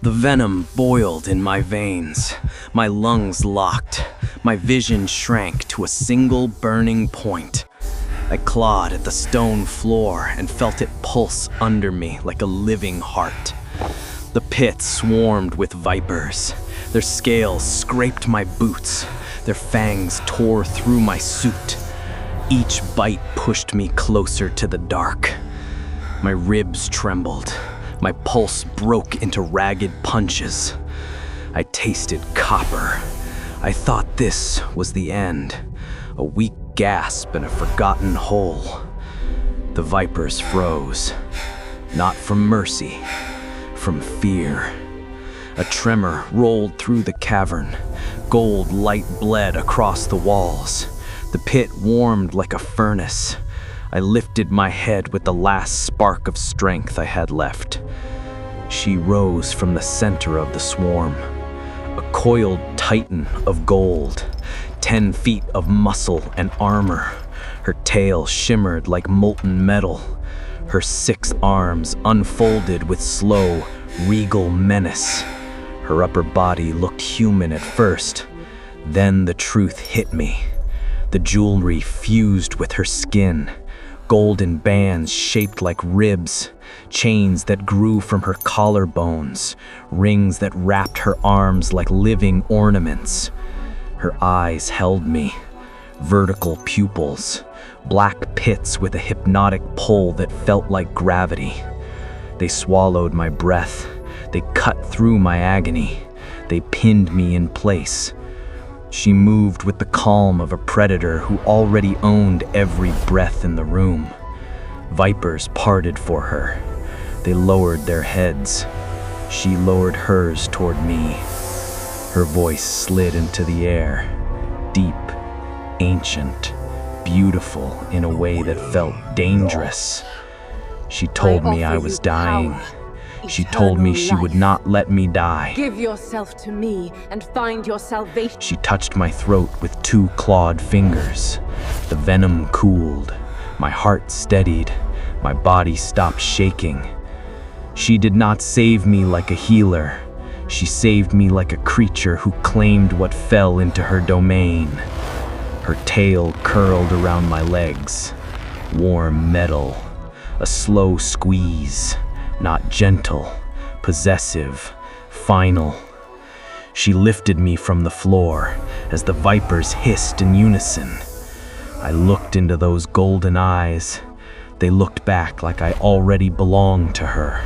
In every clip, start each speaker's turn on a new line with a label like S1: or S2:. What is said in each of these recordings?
S1: The venom boiled in my veins, my lungs locked, my vision shrank to a single burning point. I clawed at the stone floor and felt it pulse under me like a living heart. The pit swarmed with vipers. Their scales scraped my boots. Their fangs tore through my suit. Each bite pushed me closer to the dark. My ribs trembled. My pulse broke into ragged punches. I tasted copper. I thought this was the end. A weak gasp and a forgotten hole. The vipers froze. Not from mercy, from fear. A tremor rolled through the cavern. Gold light bled across the walls. The pit warmed like a furnace. I lifted my head with the last spark of strength I had left. She rose from the center of the swarm, a coiled titan of gold, 10 feet of muscle and armor. Her tail shimmered like molten metal. Her 6 arms unfolded with slow, regal menace. Her upper body looked human at first. Then the truth hit me. The jewelry fused with her skin. Golden bands shaped like ribs, chains that grew from her collarbones, rings that wrapped her arms like living ornaments. Her eyes held me, vertical pupils, black pits with a hypnotic pull that felt like gravity. They swallowed my breath. They cut through my agony. They pinned me in place. She moved with the calm of a predator who already owned every breath in the room. Vipers parted for her. They lowered their heads. She lowered hers toward me. Her voice slid into the air, deep, ancient, beautiful in a way that felt dangerous. She told me I was dying. She told me she would not let me die.
S2: Give yourself to me and find your salvation.
S1: She touched my throat with 2 clawed fingers. The venom cooled. My heart steadied. My body stopped shaking. She did not save me like a healer. She saved me like a creature who claimed what fell into her domain. Her tail curled around my legs. Warm metal. A slow squeeze. Not gentle, possessive, final. She lifted me from the floor as the vipers hissed in unison. I looked into those golden eyes. They looked back like I already belonged to her.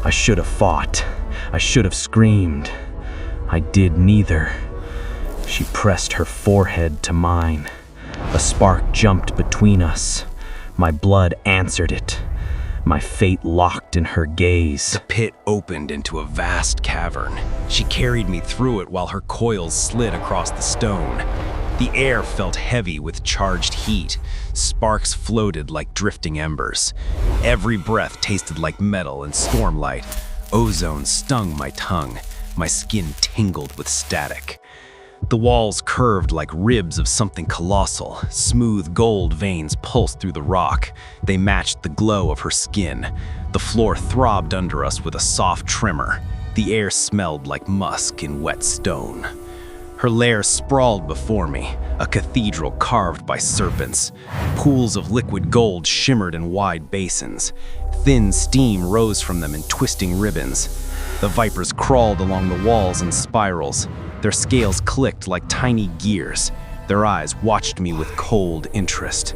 S1: I should have fought. I should have screamed. I did neither. She pressed her forehead to mine. A spark jumped between us. My blood answered it. My fate locked in her gaze.
S3: The pit opened into a vast cavern. She carried me through it while her coils slid across the stone. The air felt heavy with charged heat. Sparks floated like drifting embers. Every breath tasted like metal and stormlight. Ozone stung my tongue. My skin tingled with static. The walls curved like ribs of something colossal. Smooth gold veins pulsed through the rock. They matched the glow of her skin. The floor throbbed under us with a soft tremor. The air smelled like musk in wet stone. Her lair sprawled before me, a cathedral carved by serpents. Pools of liquid gold shimmered in wide basins. Thin steam rose from them in twisting ribbons. The vipers crawled along the walls in spirals. Their scales clicked like tiny gears. Their eyes watched me with cold interest.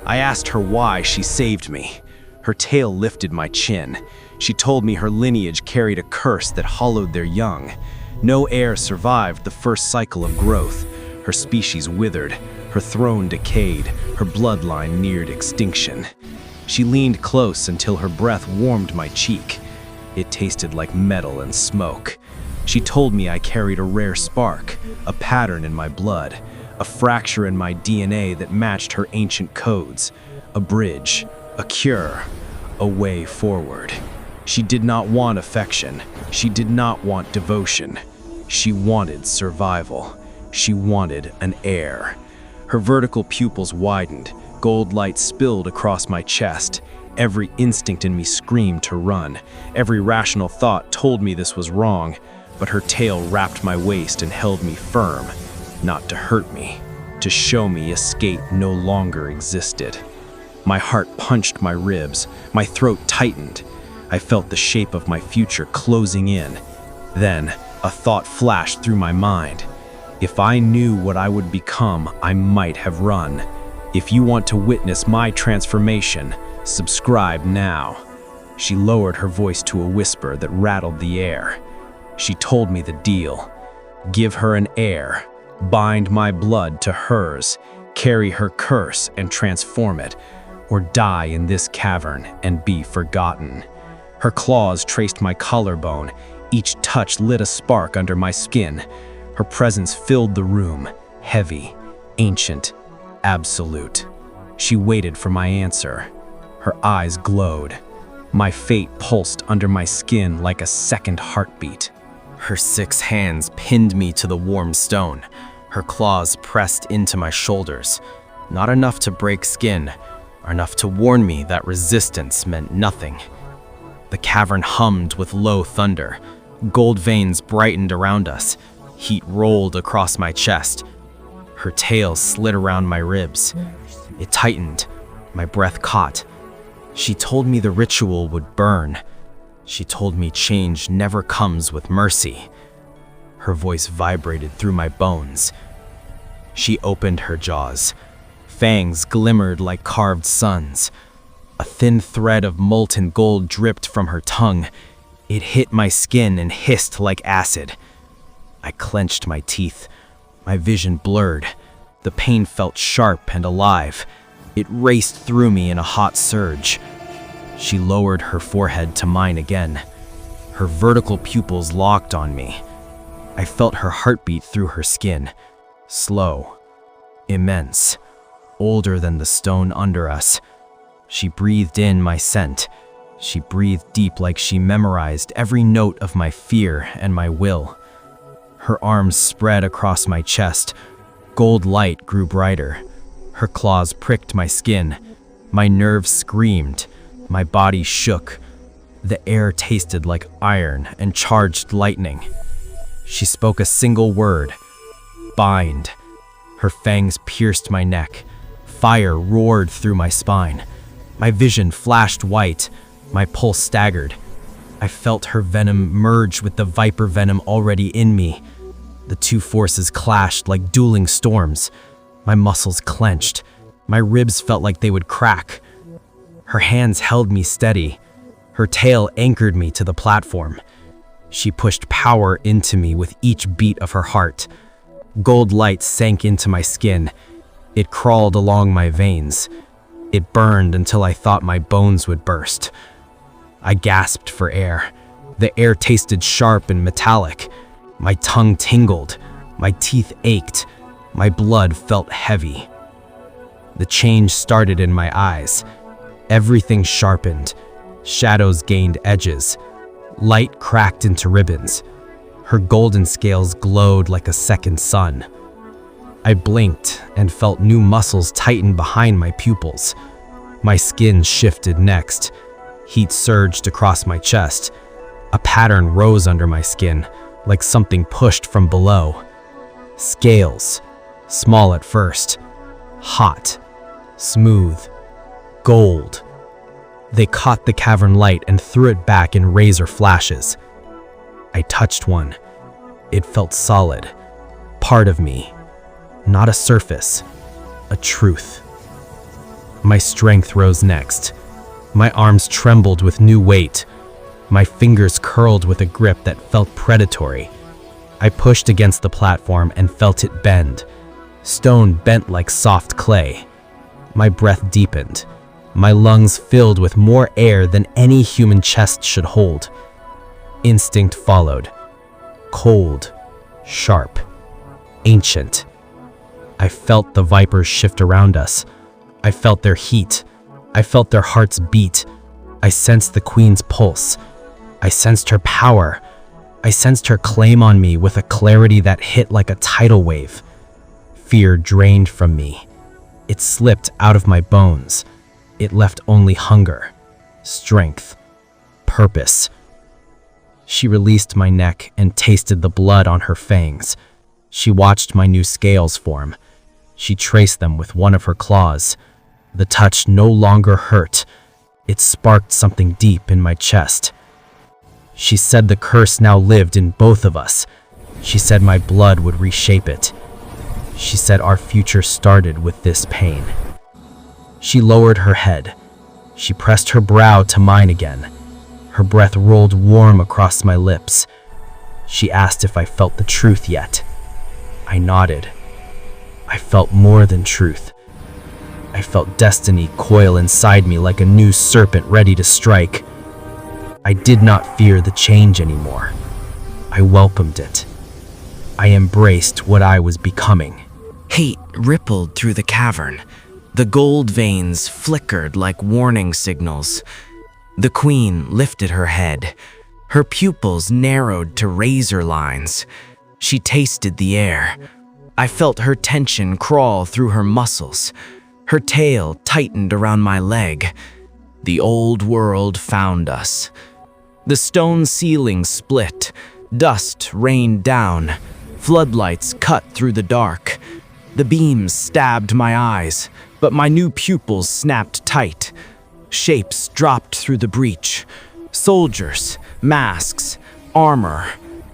S3: I asked her why she saved me. Her tail lifted my chin. She told me her lineage carried a curse that hollowed their young. No heir survived the first cycle of growth. Her species withered. Her throne decayed. Her bloodline neared extinction. She leaned close until her breath warmed my cheek. It tasted like metal and smoke. She told me I carried a rare spark, a pattern in my blood, a fracture in my DNA that matched her ancient codes, a bridge, a cure, a way forward. She did not want affection. She did not want devotion. She wanted survival. She wanted an heir. Her vertical pupils widened. Gold light spilled across my chest. Every instinct in me screamed to run. Every rational thought told me this was wrong, but her tail wrapped my waist and held me firm, not to hurt me, to show me escape no longer existed. My heart punched my ribs, my throat tightened. I felt the shape of my future closing in. Then, a thought flashed through my mind. If I knew what I would become, I might have run. If you want to witness my transformation, subscribe now. She lowered her voice to a whisper that rattled the air. She told me the deal. Give her an heir, bind my blood to hers, carry her curse and transform it, or die in this cavern and be forgotten. Her claws traced my collarbone. Each touch lit a spark under my skin. Her presence filled the room, heavy, ancient, absolute. She waited for my answer. Her eyes glowed. My fate pulsed under my skin like a second heartbeat.
S1: Her 6 hands pinned me to the warm stone. Her claws pressed into my shoulders. Not enough to break skin, enough to warn me that resistance meant nothing. The cavern hummed with low thunder. Gold veins brightened around us. Heat rolled across my chest. Her tail slid around my ribs. It tightened. My breath caught. She told me the ritual would burn. She told me change never comes with mercy. Her voice vibrated through my bones. She opened her jaws. Fangs glimmered like carved suns. A thin thread of molten gold dripped from her tongue. It hit my skin and hissed like acid. I clenched my teeth. My vision blurred. The pain felt sharp and alive. It raced through me in a hot surge. She lowered her forehead to mine again. Her vertical pupils locked on me. I felt her heartbeat through her skin. Slow, immense, older than the stone under us. She breathed in my scent. She breathed deep like she memorized every note of my fear and my will. Her arms spread across my chest. Gold light grew brighter. Her claws pricked my skin. My nerves screamed. My body shook. The air tasted like iron and charged lightning. She spoke a single word. Bind. Her fangs pierced my neck. Fire roared through my spine. My vision flashed white. My pulse staggered. I felt her venom merge with the viper venom already in me. The two forces clashed like dueling storms. My muscles clenched. My ribs felt like they would crack. Her hands held me steady. Her tail anchored me to the platform. She pushed power into me with each beat of her heart. Gold light sank into my skin. It crawled along my veins. It burned until I thought my bones would burst. I gasped for air. The air tasted sharp and metallic. My tongue tingled. My teeth ached. My blood felt heavy. The change started in my eyes. Everything sharpened. Shadows gained edges. Light cracked into ribbons. Her golden scales glowed like a second sun. I blinked and felt new muscles tighten behind my pupils. My skin shifted next. Heat surged across my chest. A pattern rose under my skin, like something pushed from below. Scales, small at first, hot, smooth, gold. They caught the cavern light and threw it back in razor flashes. I touched one. It felt solid, part of me, not a surface, a truth. My strength rose next. My arms trembled with new weight. My fingers curled with a grip that felt predatory. I pushed against the platform and felt it bend. Stone bent like soft clay. My breath deepened. My lungs filled with more air than any human chest should hold. Instinct followed. Cold, sharp, ancient. I felt the vipers shift around us. I felt their heat. I felt their hearts beat. I sensed the queen's pulse. I sensed her power. I sensed her claim on me with a clarity that hit like a tidal wave. Fear drained from me. It slipped out of my bones. It left only hunger. strength, purpose. She released my neck and tasted the blood on her fangs. She watched my new scales form. She traced them with one of her claws. The touch no longer hurt. It sparked something deep in my chest. She said the curse now lived in both of us. She said my blood would reshape it. She said our future started with this pain. She lowered her head. She pressed her brow to mine again. Her breath rolled warm across my lips. She asked if I felt the truth yet. I nodded. I felt more than truth. I felt destiny coil inside me like a new serpent ready to strike. I did not fear the change anymore. I welcomed it. I embraced what I was becoming.
S4: Hate rippled through the cavern. The gold veins flickered like warning signals. The queen lifted her head. Her pupils narrowed to razor lines. She tasted the air. I felt her tension crawl through her muscles. Her tail tightened around my leg. The old world found us. The stone ceiling split. Dust rained down. Floodlights cut through the dark. The beams stabbed my eyes, but my new pupils snapped tight. Shapes dropped through the breach. Soldiers, masks, armor,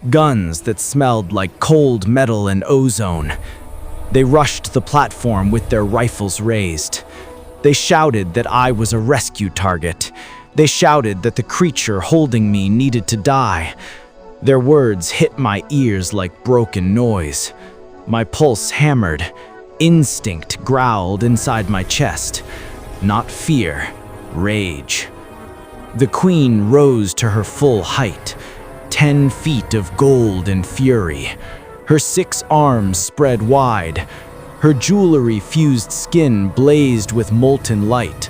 S4: guns that smelled like cold metal and ozone. They rushed the platform with their rifles raised. They shouted that I was a rescue target. They shouted that the creature holding me needed to die. Their words hit my ears like broken noise. My pulse hammered. Instinct growled inside my chest. Not fear, rage. The queen rose to her full height, 10 feet of gold and fury. Her 6 arms spread wide. Her jewelry-fused skin blazed with molten light.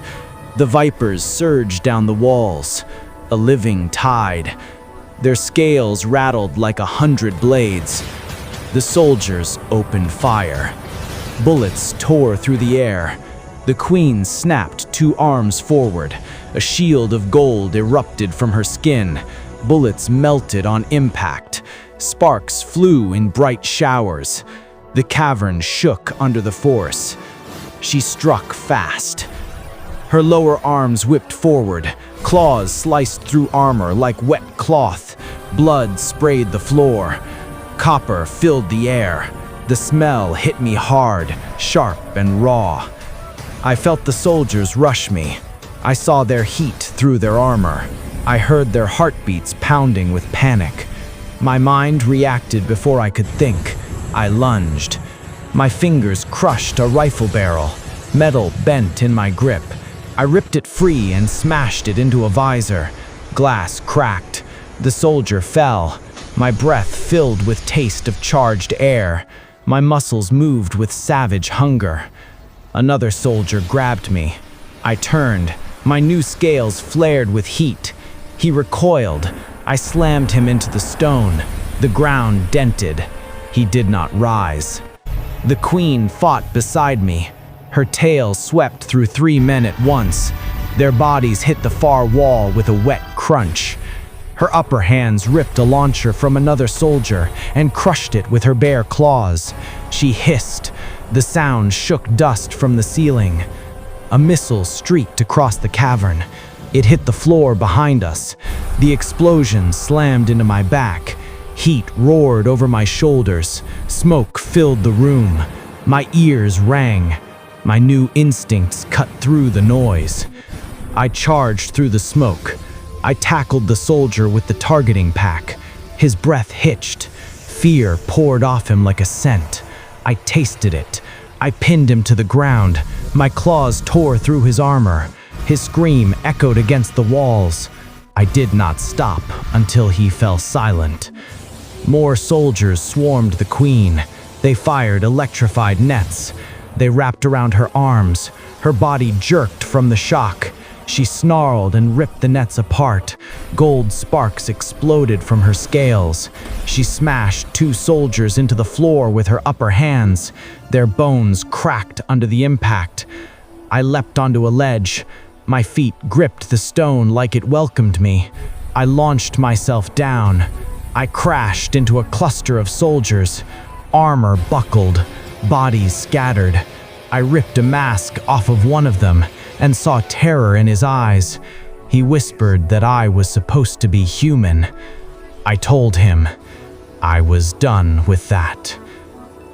S4: The vipers surged down the walls, a living tide. Their scales rattled like 100 blades. The soldiers opened fire. Bullets tore through the air. The queen snapped 2 arms forward. A shield of gold erupted from her skin. Bullets melted on impact. Sparks flew in bright showers. The cavern shook under the force. She struck fast. Her lower arms whipped forward. Claws sliced through armor like wet cloth. Blood sprayed the floor. Copper filled the air. The smell hit me hard, sharp and raw. I felt the soldiers rush me. I saw their heat through their armor. I heard their heartbeats pounding with panic. My mind reacted before I could think. I lunged. My fingers crushed a rifle barrel. Metal bent in my grip. I ripped it free and smashed it into a visor. Glass cracked. The soldier fell. My breath filled with taste of charged air. My muscles moved with savage hunger. Another soldier grabbed me. I turned. My new scales flared with heat. He recoiled. I slammed him into the stone. The ground dented. He did not rise. The queen fought beside me. Her tail swept through 3 men at once. Their bodies hit the far wall with a wet crunch. Her upper hands ripped a launcher from another soldier and crushed it with her bare claws. She hissed. The sound shook dust from the ceiling. A missile streaked across the cavern. It hit the floor behind us. The explosion slammed into my back. Heat roared over my shoulders. Smoke filled the room. My ears rang. My new instincts cut through the noise. I charged through the smoke. I tackled the soldier with the targeting pack. His breath hitched. Fear poured off him like a scent. I tasted it. I pinned him to the ground. My claws tore through his armor. His scream echoed against the walls. I did not stop until he fell silent. More soldiers swarmed the queen. They fired electrified nets. They wrapped around her arms. Her body jerked from the shock. She snarled and ripped the nets apart. Gold sparks exploded from her scales. She smashed 2 soldiers into the floor with her upper hands. Their bones cracked under the impact. I leapt onto a ledge. My feet gripped the stone like it welcomed me. I launched myself down. I crashed into a cluster of soldiers, armor buckled, bodies scattered. I ripped a mask off of one of them and saw terror in his eyes. He whispered that I was supposed to be human. I told him I was done with that.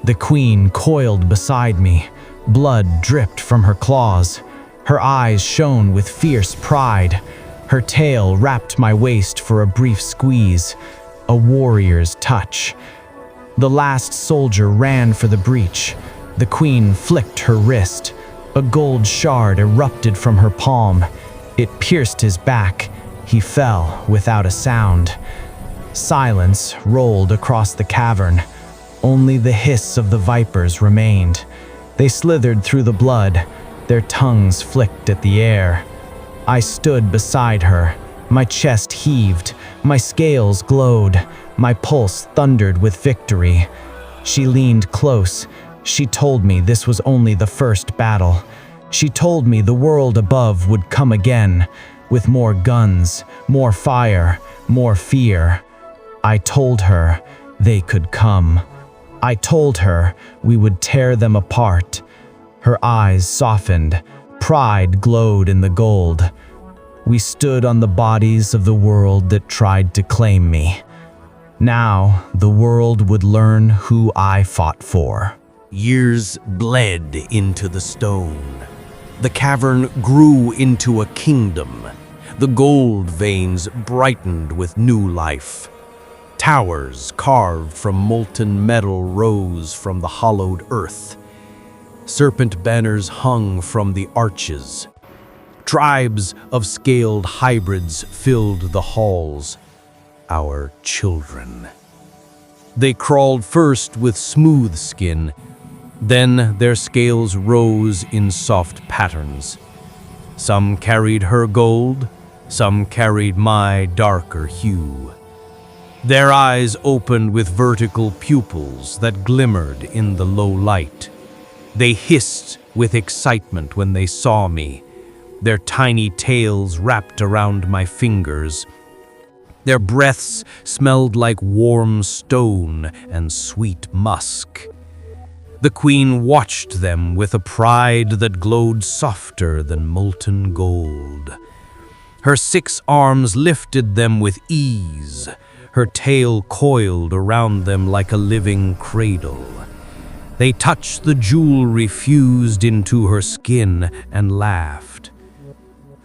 S4: The queen coiled beside me. Blood dripped from her claws. Her eyes shone with fierce pride. Her tail wrapped my waist for a brief squeeze, a warrior's touch. The last soldier ran for the breach. The queen flicked her wrist. A gold shard erupted from her palm. It pierced his back. He fell without a sound. Silence rolled across the cavern. Only the hiss of the vipers remained. They slithered through the blood. Their tongues flicked at the air. I stood beside her. My chest heaved. My scales glowed. My pulse thundered with victory. She leaned close. She told me this was only the first battle. She told me the world above would come again, with more guns, more fire, more fear. I told her they could come. I told her we would tear them apart. Her eyes softened. Pride glowed in the gold. We stood on the bodies of the world that tried to claim me. Now the world would learn who I fought for.
S5: Years bled into the stone. The cavern grew into a kingdom. The gold veins brightened with new life. Towers carved from molten metal rose from the hollowed earth. Serpent banners hung from the arches. Tribes of scaled hybrids filled the halls. Our children. They crawled first with smooth skin. Then their scales rose in soft patterns. Some carried her gold, some carried my darker hue. Their eyes opened with vertical pupils that glimmered in the low light. They hissed with excitement when they saw me, their tiny tails wrapped around my fingers. Their breaths smelled like warm stone and sweet musk. The queen watched them with a pride that glowed softer than molten gold. Her 6 arms lifted them with ease. Her tail coiled around them like a living cradle. They touched the jewelry fused into her skin and laughed.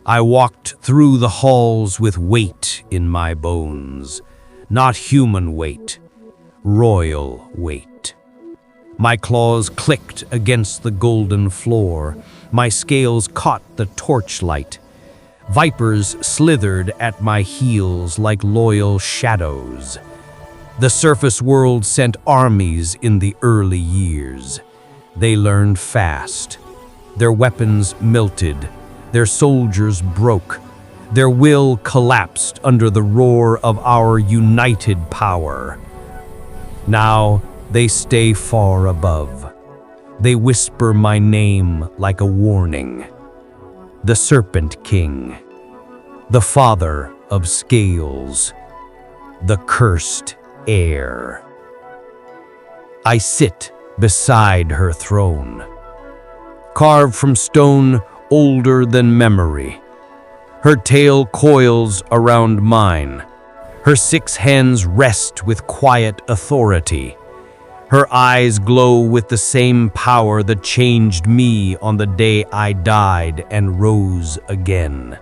S5: I walked through the halls with weight in my bones. Not human weight, royal weight. My claws clicked against the golden floor. My scales caught the torchlight. Vipers slithered at my heels like loyal shadows. The surface world sent armies in the early years. They learned fast. Their weapons melted. Their soldiers broke. Their will collapsed under the roar of our united power. Now they stay far above. They whisper my name like a warning. The Serpent King, the father of scales, the cursed heir. I sit beside her throne, carved from stone older than memory. Her tail coils around mine. Her 6 hands rest with quiet authority. Her eyes glow with the same power that changed me on the day I died and rose again.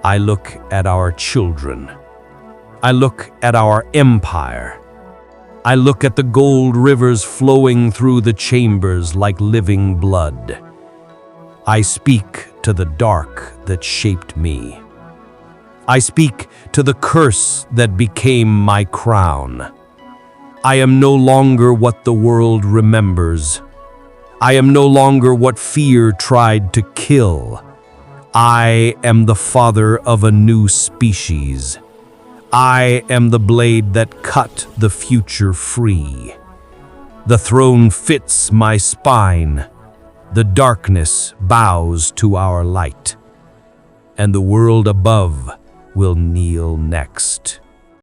S5: I look at our children. I look at our empire. I look at the gold rivers flowing through the chambers like living blood. I speak to the dark that shaped me. I speak to the curse that became my crown. I am no longer what the world remembers. I am no longer what fear tried to kill. I am the father of a new species. I am the blade that cut the future free. The throne fits my spine. The darkness bows to our light. and the world above will kneel next.